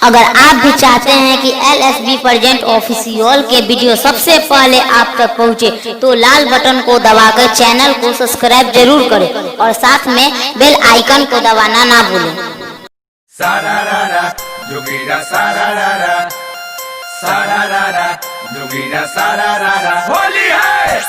अगर आप भी चाहते हैं कि LSB प्रेजेंट ऑफिशियल के वीडियो सबसे पहले आप तक पहुंचे, तो लाल बटन को दबाकर चैनल को सब्सक्राइब जरूर करें और साथ में बेल आइकन को दबाना ना भूलें। सारारारा जोगीरा सारारारा सारारारा जोगीरा सारारारा होली है।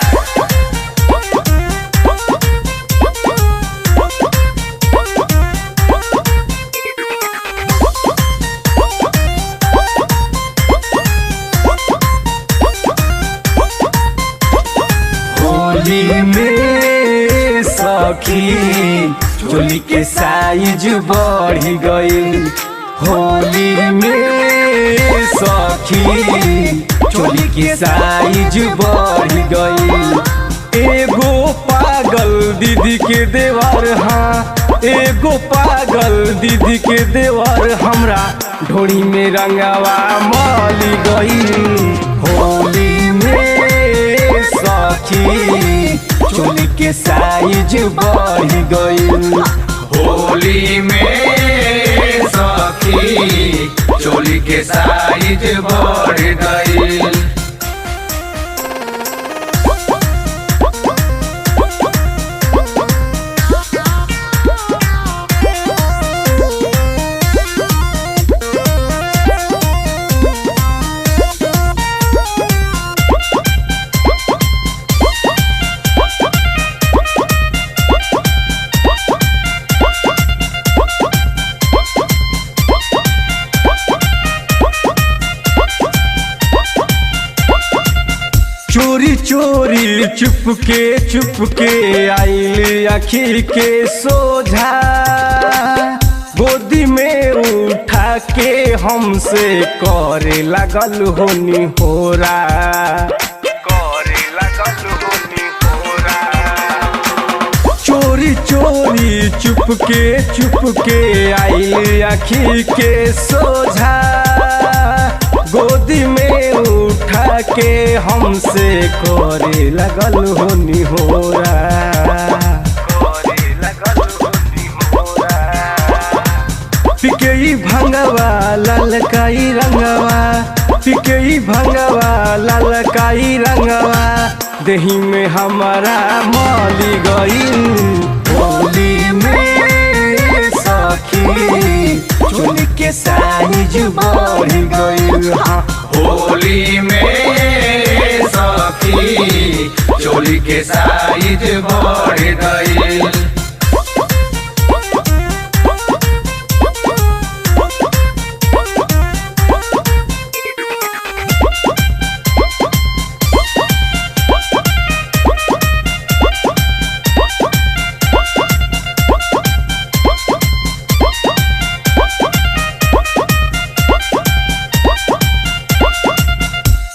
होली में सखी चोली के साइज बढ़ गई। होली में सखी चोली के साइज बढ़ गई। एगो पागल दीदी के देवर, हाँ एगो पागल दीदी के देवर हमरा ढोड़ी में रंगवा मली गई। होली में सखी चोली के साइज बढ़ गई। होली में सखी चोली के साइज बढ़ गई। चोरी चोरी चुपके आइल आखिर के सोझा, गोदी में उठा के हमसे करे लगल होनी होरा। चोरी चोरी चुपके आइल आखिर के सोझा, गोदी में उठा के हमसे करे लगल होनी होरा। पिकई भंगवा ललकाई रंगवा, पिकई भंगवा ललकाई रंगवा देही में हमारा मली गई। होली में सखी चोली के साइज बढ़ गई। होली में सखी चोली के साइज बढ़ गई।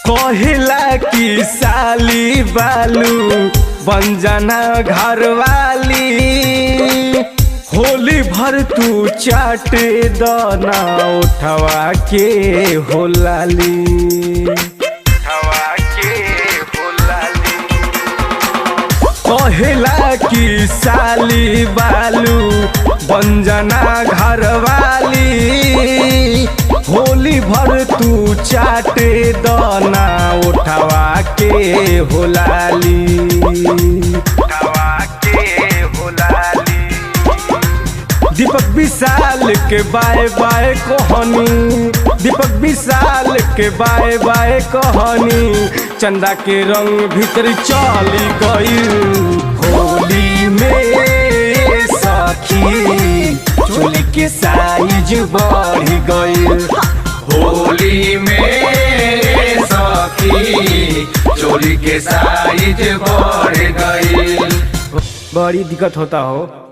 कहिला की साली बालू बन जाना घर वाली, होली भर तू चाटे दाना उठवा के होलाली। कहिला की साली बालू बन जाना घर वाली, होली भर तू चाटे दाना उठवा के होलाली। दीपक विशाल के बाय बाय कहानी, दीपक विशाल के बाय बाय कहानी चंदा के रंग भीतर चली गई। होली में सखी चोली के साइज बढ़ गई। होली में सखी चोली के साइज बढ़ गई। बड़ी दिक्कत होता हो।